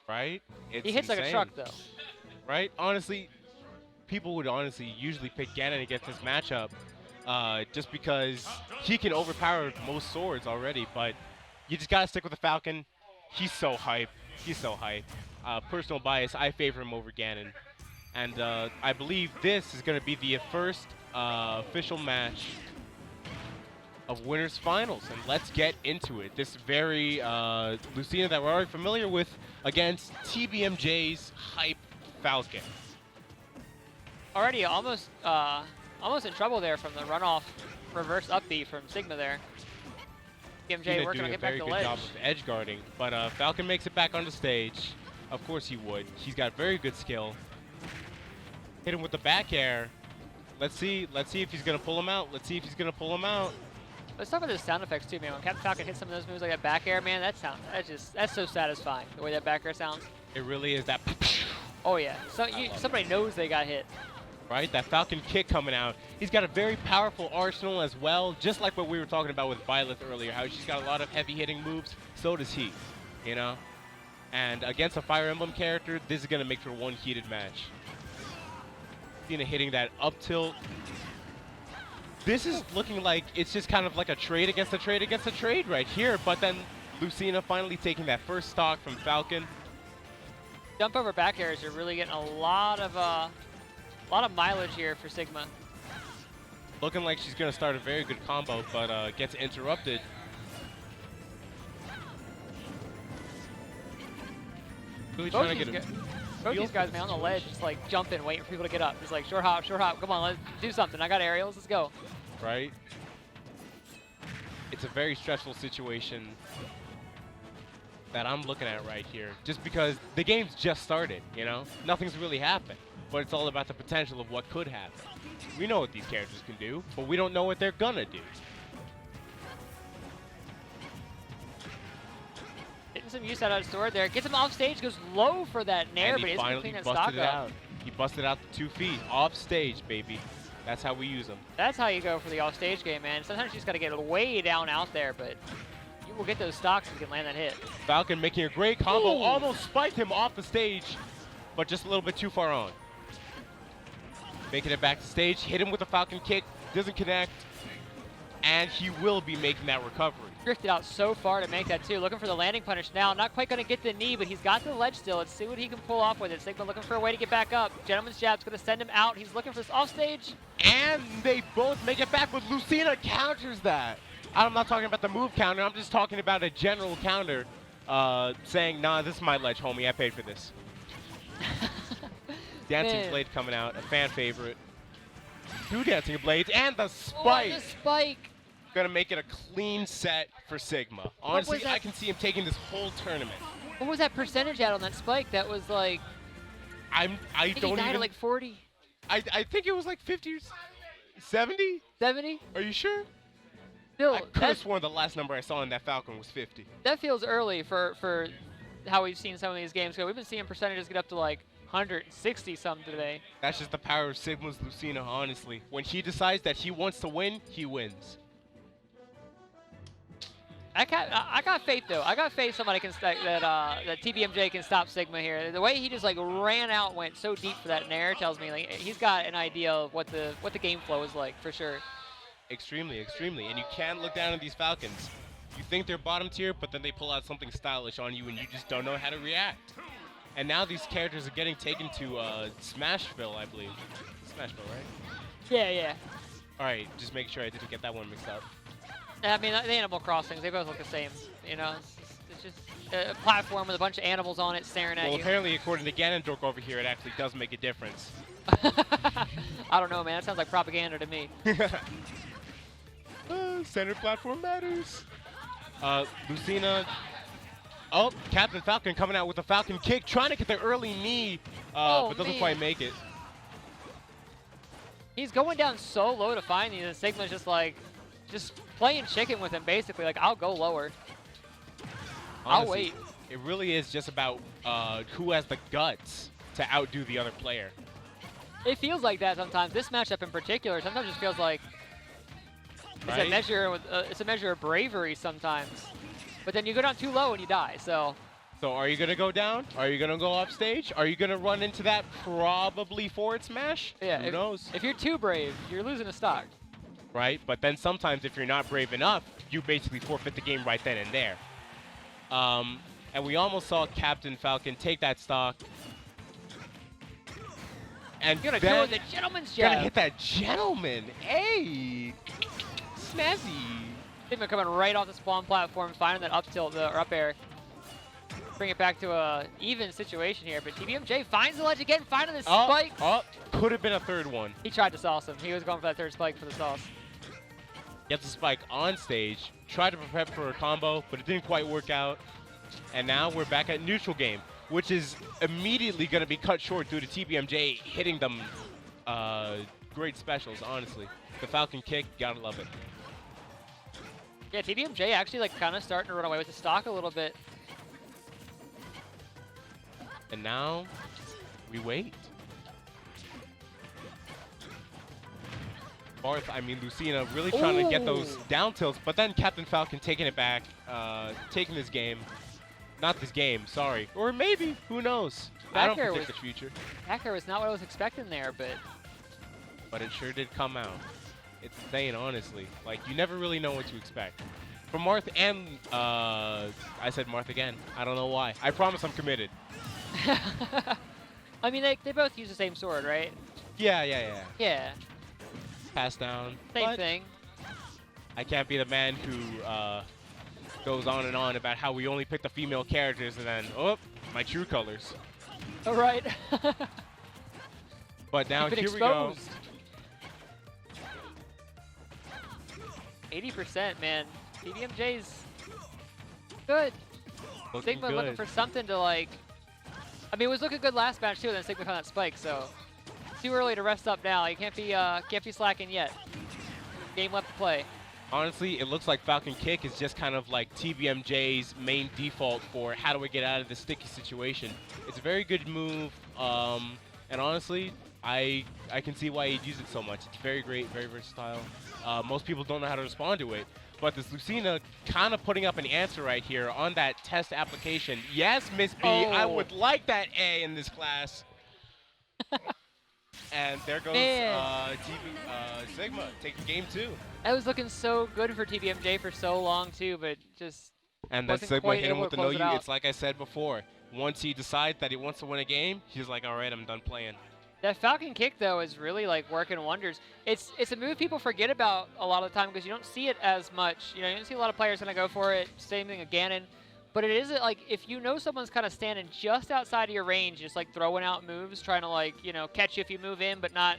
right? It's He hits like a insane, truck, though. right? Honestly, people would honestly usually pick Ganon against this matchup just because he can overpower most swords already, but you just gotta stick with the Falcon. He's so hype. He's so hype. Personal bias, I favor him over Ganon. And I believe this is going to be the first official match of winners finals, and let's get into it. This very Lucina that we're already familiar with against TBMJ's hype Falcon. Already almost in trouble there from the runoff reverse up B from Sigma there. TBMJ working on get back to doing a very ledge. good job of edge guarding, but Falcon makes it back on the stage. Of course he would. He's got very good skill. Hit him with the back air. Let's see if he's gonna pull him out. Let's see if he's gonna pull him out. Let's talk about the sound effects too, man. When Captain Falcon hits some of those moves like that back air, man, that's so satisfying. The way that back air sounds. It really is that. Oh yeah. So somebody knows they got hit. Right, that Falcon kick coming out. He's got a very powerful arsenal as well, just like what we were talking about with Violet earlier, how she's got a lot of heavy hitting moves. So does he, you know. And against a Fire Emblem character, this is gonna make for one heated match. Lucina hitting that up tilt. This is looking like it's just kind of like a trade against a trade against a trade right here, but then Lucina finally taking that first stock from Falcon. Jump over back airs are really getting a lot of mileage here for Sigma. Looking like she's gonna start a very good combo, but gets interrupted. Really trying to get both these guys, man, on the ledge, just like jumping, waiting for people to get up. Just like short hop, come on, let's do something. I got aerials, let's go. Right? It's a very stressful situation that I'm looking at right here. Just because the game's just started, you know? Nothing's really happened. But it's all about the potential of what could happen. We know what these characters can do, but we don't know what they're gonna do. Getting some use out of his sword there. Gets him off stage, goes low for that nair, but he's gonna clean that stock up. He busted out the 2 feet. Off stage, baby. That's how we use them. That's how you go for the off stage game, man. Sometimes you just gotta get way down out there, but you will get those stocks if you can land that hit. Falcon making a great combo. Ooh. Almost spiked him off the stage, but just a little bit too far on. Making it back to stage. Hit him with a Falcon kick. Doesn't connect. And he will be making that recovery. Drifted out so far to make that too. Looking for the landing punish now. Not quite going to get the knee, but he's got the ledge still. Let's see what he can pull off with it. Sigma looking for a way to get back up. Gentleman's Jab's going to send him out. He's looking for this offstage. And they both make it back, but Lucina counters that. I'm not talking about the move counter. I'm just talking about a general counter saying, nah, this is my ledge, homie. I paid for this. Dancing Blade coming out, a fan favorite. 2 Dancing Blades, and the spike! Oh, the spike! Gonna make it a clean set for Sigma. Honestly, I can see him taking this whole tournament. What was that percentage at on that spike? That was like... I don't he died even... at like 40? I think it was like 50 or 70? 70? Are you sure? Still, I could have sworn the last number I saw in that Falcon was 50. That feels early for how we've seen some of these games go. We've been seeing percentages get up to like 160 something today. That's just the power of Sigma's Lucina, honestly. When he decides that he wants to win, he wins. I got faith though. I got faith somebody can that TBMJ can stop Sigma here. The way he just like ran out, went so deep for that nair tells me like he's got an idea of what the game flow is like for sure. Extremely, extremely. And you can't look down at these Falcons. You think they're bottom tier, but then they pull out something stylish on you and you just don't know how to react. And now these characters are getting taken to Smashville, I believe. Smashville, right? Yeah. All right, just make sure I didn't get that one mixed up. I mean, the Animal Crossings, they both look the same. You know, it's just a platform with a bunch of animals on it staring at you. Well, apparently, according to Ganondorf over here, it actually does make a difference. I don't know, man. That sounds like propaganda to me. Center platform matters. Lucina. Oh, Captain Falcon coming out with a Falcon kick, trying to get the early knee, but doesn't quite make it. He's going down so low to find these, and Sigma's just playing chicken with him, basically. Like, I'll go lower. Honestly, I'll wait. It really is just about who has the guts to outdo the other player. It feels like that sometimes. This matchup in particular, sometimes just feels like it's a measure of bravery sometimes. But then you go down too low and you die. So So are you going to go down? Are you going to go off stage? Are you going to run into that probably forward smash? Yeah, Who knows? If you're too brave, you're losing a stock. Right? But then sometimes if you're not brave enough, you basically forfeit the game right then and there. And we almost saw Captain Falcon take that stock. And You're then gonna go with the gentleman's jab. gonna hit that gentleman. Hey, snazzy. Sigma coming right off the spawn platform, finding that up tilt or up air. Bring it back to a even situation here, but TBMJ finds the ledge again, finding the spike. Could have been a third one. He tried to sauce him. He was going for that third spike for the sauce. Gets the spike on stage, tried to prep for a combo, but it didn't quite work out. And now we're back at neutral game, which is immediately going to be cut short due to TBMJ hitting them great specials, honestly. The Falcon kick, gotta love it. Yeah, TBMJ actually like kind of starting to run away with the stock a little bit. And now we wait. Lucina really trying to get those down tilts, but then Captain Falcon taking it back, taking this game. Not this game, sorry. Or maybe, who knows? I don't predict the future. Back air was not what I was expecting there, but it sure did come out. It's insane, honestly. Like, you never really know what to expect. From Marth and, I said Marth again. I don't know why. I promise I'm committed. I mean, they both use the same sword, right? Yeah. Yeah. Pass down. Same thing. I can't be the man who goes on and on about how we only pick the female characters and then, my true colors. All right. But now here exposed. we go. 80%, man. TBMJ's good. Sigma good. looking for something to like. I mean, it was looking good last match too, and then Sigma found that spike. So too early to rest up now. You can't be slacking yet. Game left to play. Honestly, it looks like Falcon Kick is just kind of like TBMJ's main default for how do we get out of this sticky situation. It's a very good move, and honestly, I can see why he'd use it so much. It's very great, very versatile. Most people don't know how to respond to it, but this Lucina kind of putting up an answer right here on that test application. Yes, Miss B, I would like that A in this class. And there goes Sigma taking game 2. That was looking so good for TBMJ for so long too, but just and then Sigma hit him with the no you. It's like I said before. Once he decides that he wants to win a game, he's like, all right, I'm done playing. That Falcon Kick though is really like working wonders. It's a move people forget about a lot of the time because you don't see it as much. You know, you don't see a lot of players gonna go for it. Same thing with Ganon. But it is like if you know someone's kind of standing just outside of your range, just like throwing out moves, trying to like, you know, catch you if you move in, but not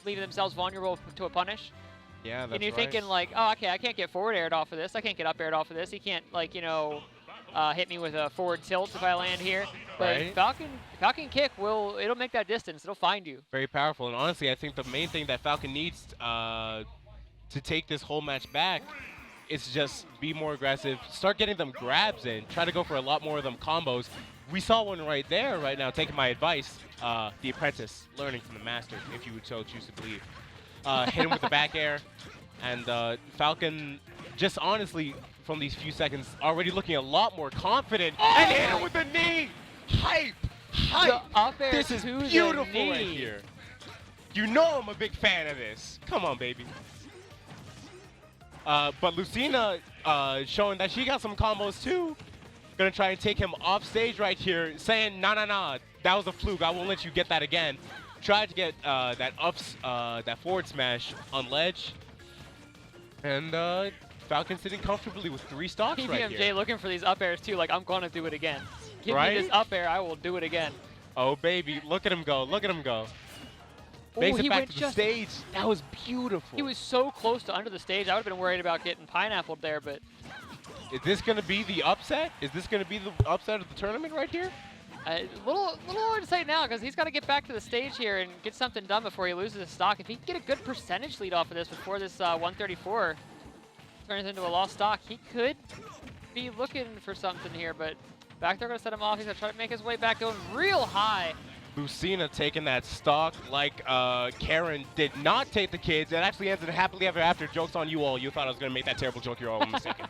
leaving themselves vulnerable to a punish. Yeah, that's And you're right. thinking like, oh, okay, I can't get forward aired off of this. I can't get up aired off of this. He can't like, you know, hit me with a forward tilt if I land here. But right. Falcon Kick it'll make that distance. It'll find you. Very powerful. And honestly, I think the main thing that Falcon needs to take this whole match back is just be more aggressive, start getting them grabs in, try to go for a lot more of them combos. We saw one right there right now, taking my advice, the apprentice, learning from the master, if you would so choose to believe. Hit him with the back air, and Falcon, just honestly, from these few seconds, already looking a lot more confident, and hit him with the knee! Hype! Hype! The up air This is to the beautiful knee. right here. You know I'm a big fan of this. Come on, baby. But Lucina showing that she got some combos too. Gonna try and take him off stage right here, saying, nah, that was a fluke. I won't let you get that again. Tried to get that forward smash on ledge. And Falcon sitting comfortably with 3 stocks right here. TBMJ looking for these up airs too, like I'm gonna do it again. Give me this up air, I will do it again. Oh baby, look at him go, look at him go. Makes it back to the stage. That was beautiful. He was so close to under the stage. I would have been worried about getting pineappled there, but. Is this going to be the upset? Is this going to be the upset of the tournament right here? A little hard to say now because he's got to get back to the stage here and get something done before he loses his stock. If he can get a good percentage lead off of this before this 134 turns into a lost stock, he could be looking for something here, but back there going to set him off. He's going to try to make his way back, going real high. Lucina taking that stock like Karen did not take the kids. It actually ended happily ever after. Joke's on you all. You thought I was going to make that terrible joke. You're all mistaken.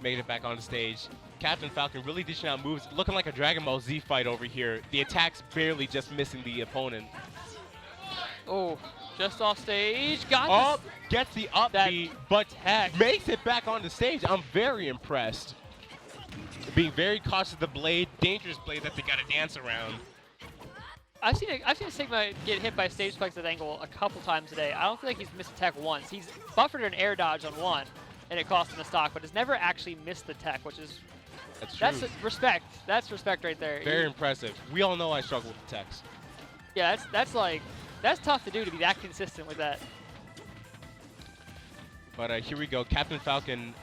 Made it back on the stage. Captain Falcon really dishing out moves, looking like a Dragon Ball Z fight over here. The attacks barely just missing the opponent. Oh, just off stage. Got Up, gets the upbeat, but tech. makes it back on the stage. I'm very impressed. Being very cautious of the blade, dangerous blade that they got to dance around. I've seen Sigma get hit by stage spikes at angle a couple times today. I don't feel like he's missed a tech once. He's buffered an air dodge on one, and it cost him a stock, but has never actually missed the tech, which is that's respect. That's respect right there. Very impressive. We all know I struggle with the techs. Yeah, that's tough to do, to be that consistent with that. But here we go. Captain Falcon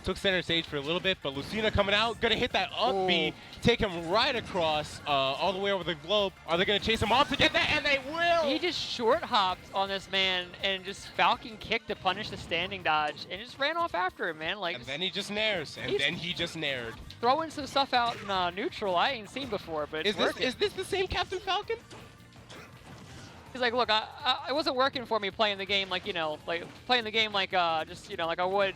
took center stage for a little bit, but Lucina coming out, gonna hit that up B, take him right across all the way over the globe. Are they gonna chase him off to get that? And they will! He just short hopped on this man and just Falcon kicked to punish the standing dodge and just ran off after him, man. Like, and then he just nairs, and then he just nared. Throwing some stuff out in neutral I ain't seen before, but it's working. Is this the same Captain Falcon? He's like, look, it wasn't working for me playing the game like, playing the game like, like I would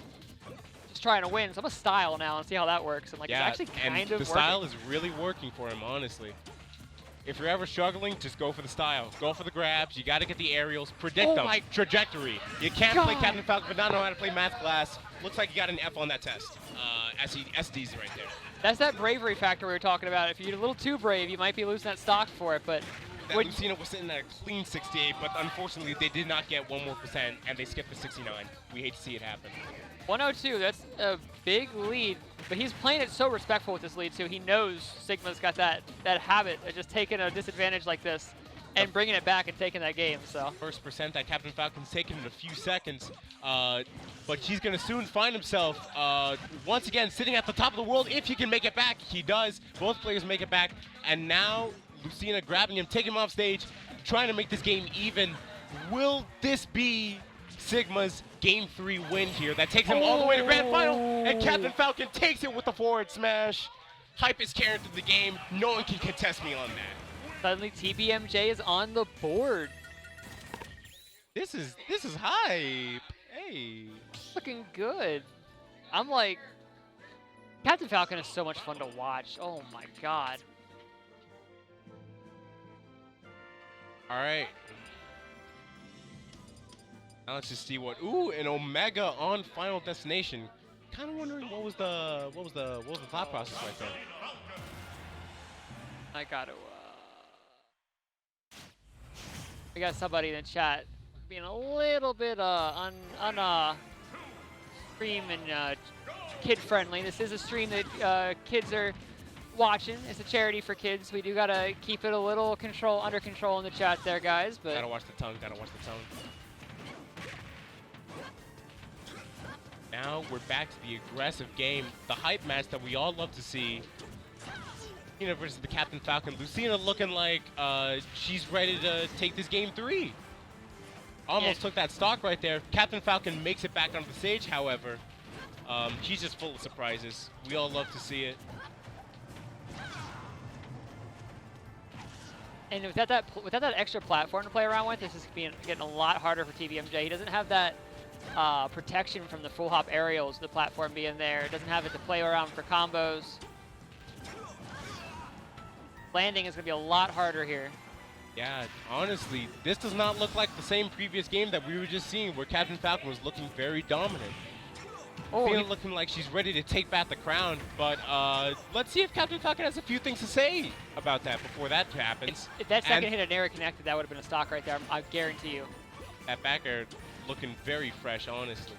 just trying to win. So I'm a style now and see how that works. And like, yeah, it's actually kind of the working. style is really working for him, honestly. If you're ever struggling, just go for the style. Go for the grabs. You got to get the aerials. Predict them. Trajectory. You can't play Captain Falcon but not know how to play math class. Looks like you got an F on that test. SD's right there. That's that bravery factor we were talking about. If you're a little too brave, you might be losing that stock for it, but that Lucina was sitting at a clean 68, but unfortunately they did not get 1 more percent, and they skipped the 69. We hate to see it happen. 102, that's a big lead, but he's playing it so respectful with this lead too. He knows Sigma's got that habit of just taking a disadvantage like this and bringing it back and taking that game. So first percent that Captain Falcon's taken in a few seconds, but he's going to soon find himself once again sitting at the top of the world. If he can make it back, he does. Both players make it back, and now Lucina grabbing him, taking him off stage, trying to make this game even. Will this be Sigma's Game 3 win here that takes him all the way to Grand Final? And Captain Falcon takes it with the forward smash. Hype is carrying through the game. No one can contest me on that. Suddenly TBMJ is on the board. This is hype. Hey. Looking good. I'm like, Captain Falcon is so much fun to watch. Oh my god. All right. Now let's just see what. Ooh, an Omega on Final Destination. Kind of wondering what was the thought process right there. I got to. We got somebody in the chat being a little bit stream and kid friendly. This is a stream that kids are watching. It's a charity for kids. We do gotta keep it a little under control in the chat there, guys. But gotta watch the tongue. Gotta watch the tongue. Now we're back to the aggressive game, the hype match that we all love to see. Lucina versus the Captain Falcon. Lucina looking like she's ready to take this Game 3. Almost took that stock right there. Captain Falcon makes it back onto the stage, however. She's just full of surprises. We all love to see it. And without that extra platform to play around with, this is getting a lot harder for TBMJ. He doesn't have that protection from the full hop aerials, the platform being there. It doesn't have it to play around for combos. Landing is going to be a lot harder here. Yeah, honestly, this does not look like the same previous game that we were just seeing where Captain Falcon was looking very dominant. Looking like she's ready to take back the crown, but let's see if Captain Falcon has a few things to say about that before that happens. If that second hit had air connected, that would have been a stock right there, I guarantee you. That back air looking very fresh, honestly.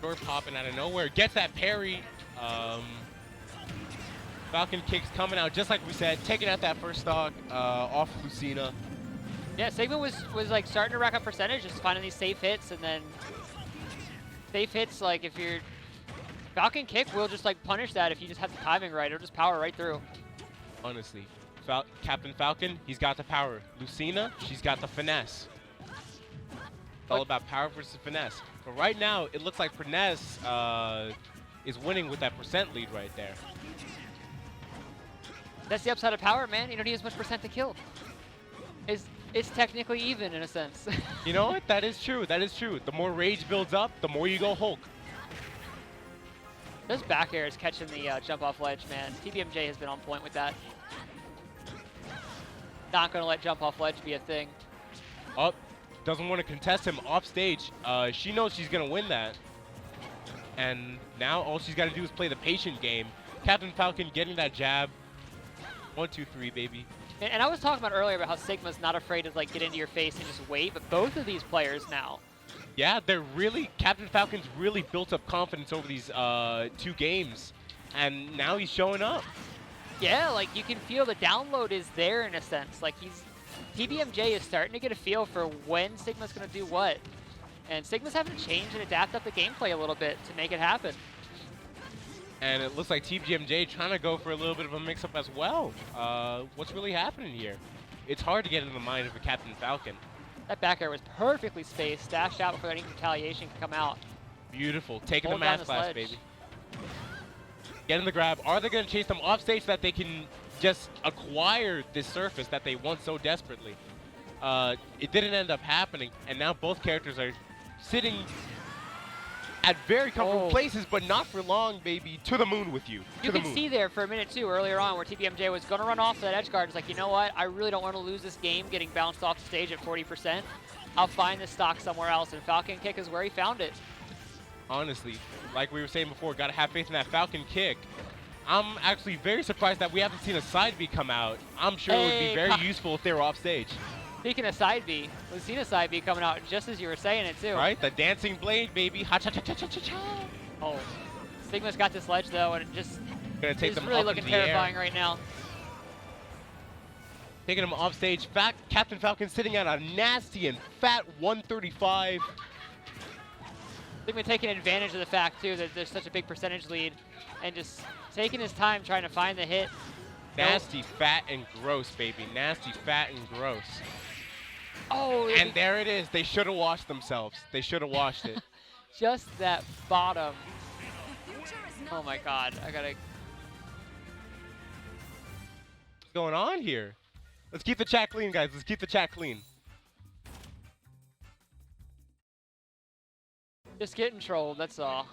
Door popping out of nowhere, gets that parry. Falcon kicks coming out, just like we said, taking out that first stock off Lucina. Yeah, Sigma was like starting to rack up percentage, just finding these safe hits, and then safe hits, like if your Falcon kick will just like punish that if you just have the timing right. It'll just power right through. Honestly, Captain Falcon, he's got the power. Lucina, she's got the finesse. It's all about power versus finesse. But right now, it looks like finesse is winning with that percent lead right there. That's the upside of power, man. You don't need as much percent to kill. It's technically even in a sense. You know what? That is true. That is true. The more rage builds up, the more you go Hulk. Those back airs catching the jump off ledge, man. TBMJ has been on point with that. Not going to let jump off ledge be a thing. Oh, doesn't want to contest him off stage. She knows she's going to win that. And now all she's got to do is play the patient game. Captain Falcon getting that jab. 1, 2, 3, baby. And I was talking about earlier about how Sigma's not afraid to like get into your face and just wait, but both of these players now. Yeah, they're really, Captain Falcon's really built up confidence over these 2 games. And now he's showing up. Yeah, like you can feel the download is there in a sense. Like TBMJ is starting to get a feel for when Sigma's going to do what. And Sigma's having to change and adapt up the gameplay a little bit to make it happen. And it looks like TBMJ trying to go for a little bit of a mix-up as well. What's really happening here? It's hard to get in the mind of a Captain Falcon. That back air was perfectly spaced, dashed out before any retaliation could come out. Beautiful. Taking Hold the down mass the class, sledge. baby. Getting the grab. Are they going to chase them off stage so that they can just acquire this surface that they want so desperately? It didn't end up happening, and now both characters are sitting at very comfortable places, but not for long, baby. To the moon with you. You can see there for a minute, too, earlier on where TBMJ was going to run off that edge guard. It's like, you know what? I really don't want to lose this game getting bounced off the stage at 40%. I'll find this stock somewhere else, and Falcon kick is where he found it. Honestly, like we were saying before, got to have faith in that Falcon kick. I'm actually very surprised that we haven't seen a side B come out. I'm sure it would be very useful if they were off stage. Speaking of side B, Lucina side B coming out just as you were saying it, too. Right? The dancing blade, baby. Ha-cha-cha-cha-cha-cha. Oh, Sigma's got this ledge, though, and it just Gonna take is them really up looking into the air. terrifying right now. Taking him off stage. Captain Falcon sitting at a nasty and fat 135. Sigma taking advantage of the fact, too, that there's such a big percentage lead and just taking his time trying to find the hit. Nasty, fat, and gross, baby. Nasty, fat, and gross. Oh, and there it is. They should have washed themselves. They should have washed it. Just that bottom. Oh, my God. I got to... What's going on here? Let's keep the chat clean, guys. Let's keep the chat clean. Just getting trolled, that's all.